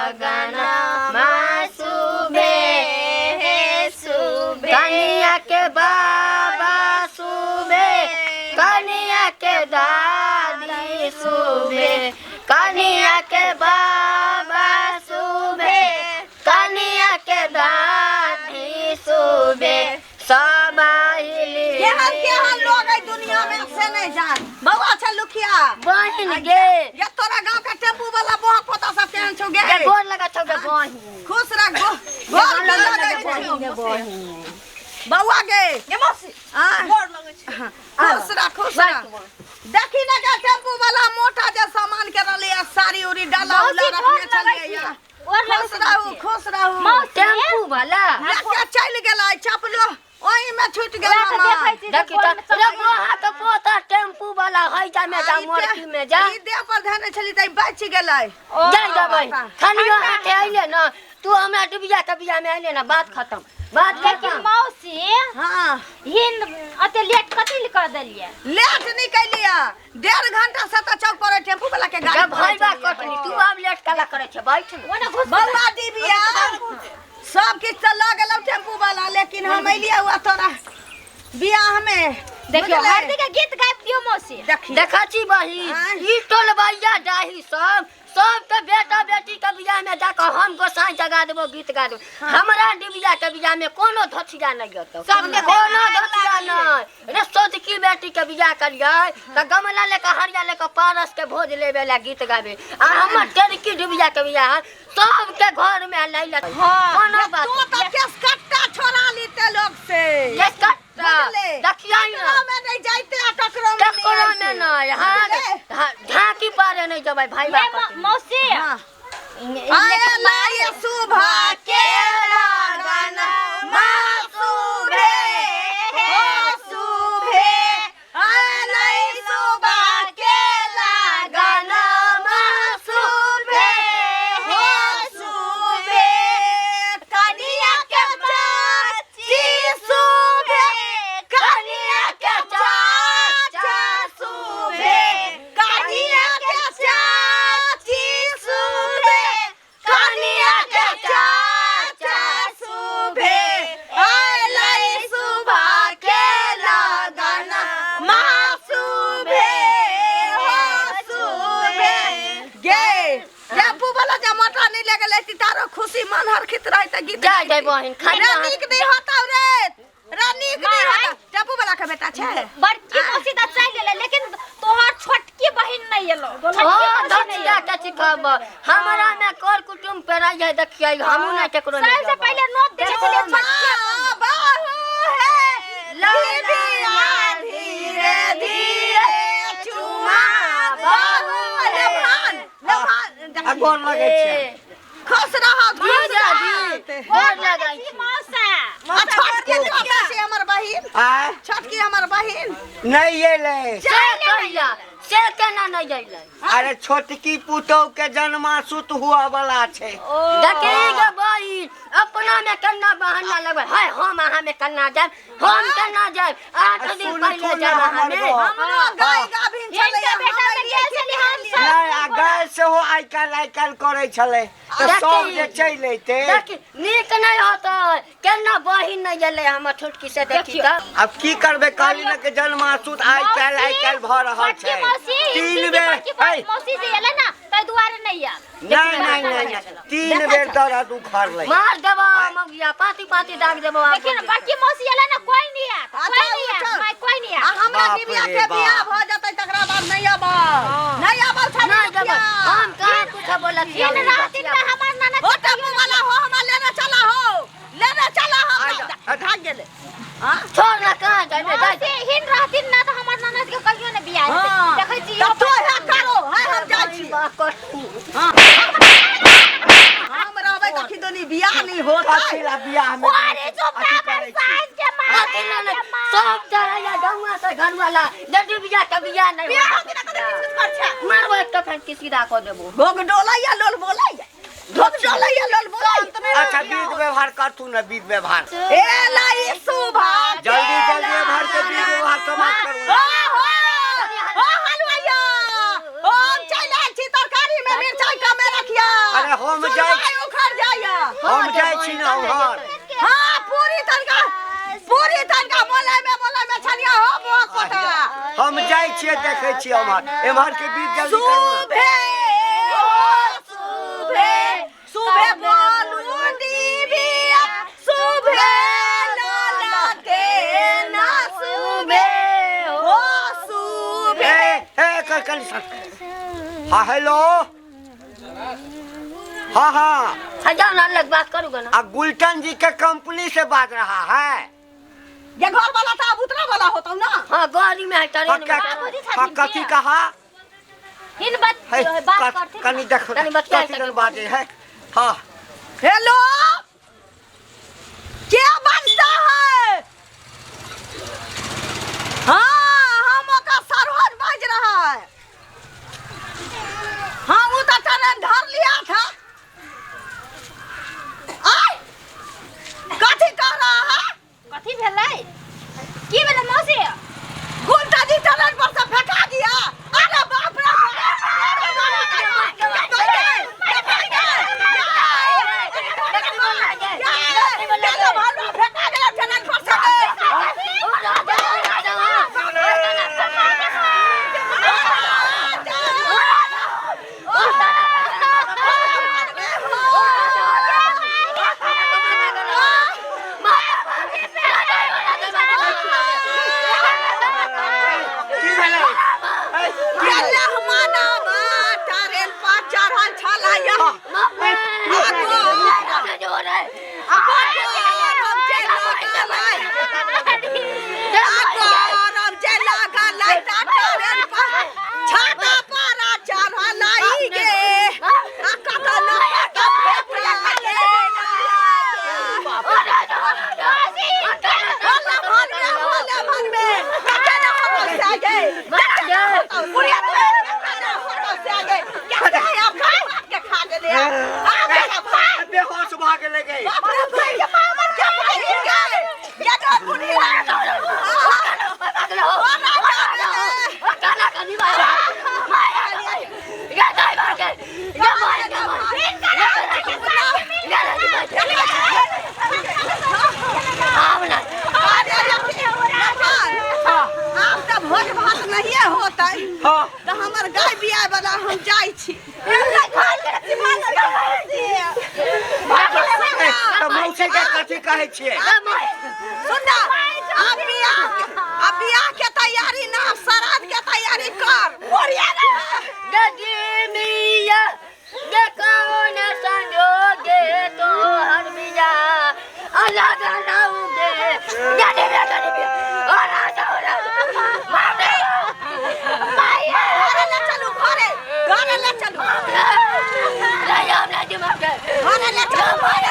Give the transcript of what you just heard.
लगनमा शुभे शुभे कन्या के बाबा शुभे कन्या के दादी शुभे कन्या के बाबा शुभे कन्या के दादी शुभे सब केहन लोग है दुनिया में से नहीं जान बउआ छ लुखिया बहिन गे ये तोरा गांव का टेम्पू वाला बहुत पोता सब केहन छौ गे गोर लगा छौ गे बहिन खुश रह गोर लगा छौ बहिन बउआ गे ये मौसी गोर लगे छ खुश रह देखी ना के टेम्पू वाला मोटा जे सामान के रहले साड़ी उरी डाला उला रखने चलिए खुश रहू टेम्पू वाला लेके चल गेलै चपलो ओही में छूट गेलै मामा देखी त रगो हाथ पोता टेम्पू वाला है जा में जा मोरकी में जा ई देह पर धने छली त बच गेलै जाई दबै खनियो हाथे आइले न तू हमरा डिबिया कबिया में आइले न बात खत्म बात लेकिन मौसी हां हिंद अते लेट कथि कर देलिए लेट नहीं कैलिया 1.5 घंटा से त चौक पर टेम्पू वाला के गाड़ी भाई बा कटनी तू अब लेट कला करे छ बैठ ओने घुस बउआ डिबिया सब किछ चला गेलौ टेम्पू वाला लेकिन हम अइलिया हुआ तोरा बियाह में देखियो हरदी के गीत गाब दियो मौसी देखा छी बहिन ई टोलबैया डाही सब तो बेटा बेटी के बियाह में जाकर हम गोसाई जगा देबो गीत गा देबो हमरा डिबिया के बियाह में कोनो धथिया नहीं गतो सबके कोनो धथिया नहीं रे सोच की बेटी के बियाह करियै त गमला लेके हरिया लेके पारस के भोज लेबे ला गीत गाबे आ हमर टेरकी डिबिया के बियाह सबके घर में लैला कोनो बात तू तो केस कट्टा छोड़ा लीते लोग से केस कट्टा देखियै ना में नहीं जाइते टकरो में नहीं हां ढाकी पारे नहीं जबै भाई बाप मौसी आए लाए सुभा के लगन मां शुभे हो शुभे आए लाए सुभा के लगन मां शुभे हो शुभे कन्या के चाची शुभे कन्या के चाचा शुभे कन्या के चाची शुभे कन्या के चाचा शुभे आए लाई सुभा के लगन मां शुभे हो शुभे गे टेम्पू वाला जमाटा नहीं ले गेलै तारो खुशी मन हरखित रही त गीत जा दे बहिन खाना नीक नहीं होता रे रानीक नहीं होता टेम्पू वाला के बेटा छै बड़की मौसी त चल गेले लेकिन तोहर छोटकी बहिन नहीं एलो हां धतिया के सिखाब हमरा में कर कुटुम पे रह जाय देखियै हमहु ना केकरो नहीं सबसे पहले नोट दे छले छोटकी बाहू है लबिया धीरे धीरे चुमा बाहू लभान गोर लगे छै खुश रहो गोर लगाई की मौसा छोटकी छोटा से हमर बहिन आ छोटकी हमर बहिन नहीं एले से कहिया से केना नहीं जइलै अरे छोटकी पुतौ के जन्मासुत हुआ वाला छै देखिएगा बहिन अपना में कन्ना बहाना लगबै है हम अहाँ में कन्ना जाब हम कन्ना जाब 8 दिन पहले जाब हमें हमरो गाय गाभिन चले इनके बेटा में गेल छली हम सब नहीं आ गाय से हो आइ काल करे छले तो सब जे चल अइते देखि नीक नहीं होता केना बहिन नहीं गेलै हमर छोटकी से देखि त अब की करबे कहली न के जन्मासुत आइ काल भ रहल छै तीन बेर मौसी जे एले ना तै दुआरे नहीं आ नहीं तीन बेर दर्द उखड़ ले मार देबो मगिया पाती दाग देबो देखिए ना बाकी मौसी एले ना कोई नहीं आ कोई नहीं आ हमरा दिव्या के बियाह भ जतै तकरा बाद नहीं आबा नहीं आबा छ नहीं देबो हम कहां कुछ बोलत छी दिन रात में हमर नाना हो टेम्पू वाला हो हम लेने चला हम भाग गेले हां छोड़ ना कहां जाबे से हिन रातिन ना तो हमर नाना के कहियो ने बियाह देखै छी तब तो है करो है हम जाय छी हां हम रहबै त खिदोनी बियाह नहीं होत अकेला बियाह में अरे चुप कर साइज के मार सब जरा गौवा से घर वाला जदी बिया के बिया नहीं बियाह के ना कुछ कर छ मारबो एक तो फेंक के सीधा कर देबो भोग डोलैया लोल बोलैया भोग डोलैया लोल बोलैया अच्छा विध व्यवहार कर तू न विध व्यवहार ए लाई सुभा जल्दी व्यवहार के विध व्यवहार समाप्त करू ओ हलवाइया ओ चल छी तरकारी में मिर्चाई कम रखिया अरे हम जाय उखड़ जाइए हम जाय छी ना उहर हाँ पूरी तनका बोले में छलिया हो बुआ कोटा हम जाय छियै देखै छी उमहर एमहर के बीच जल्दी सुबह बोलू दीविया सुबह ललते ना सुबह हो सुबह ए कर हाँ हेलो हाँ हाँ जाओ ना अलग बात करूँगा ना। गुलटन जी के कंपनी से बात रहा है। ये घर वाला था अब उतना वाला होता हूँ ना। हाँ गाड़ी में है ट्रेन में। हाँ कथी कहा? इन बात करते कनी देखो कथी बात है। हाँ हेलो क्या बनता है? हाँ हम का सरहद बाज रहा है। हाँ वो तो ट्रेन धर लिया था। कथी कह रहा है? कथी भेलै की भेलै मौसी? गुलटा जी ट्रेन पर से फेंका दिया। अरे बाप रे बेहोश भाग ले गए। भोज भात नहीं होता तो हमार गाय बियाह वाला हम जाय छी। मौसी के कथी कहै छियै? सुन ना अब बियाह के तैयारी ना श्राद्ध के तैयारी कर। बोरिया मिया ये कौन संजोगे तो हर मिया अलग नाऊंगे गाड़ी में और ले चलो घरे ले चलो नहीं हम नहीं दिमाग घरे ले चलो।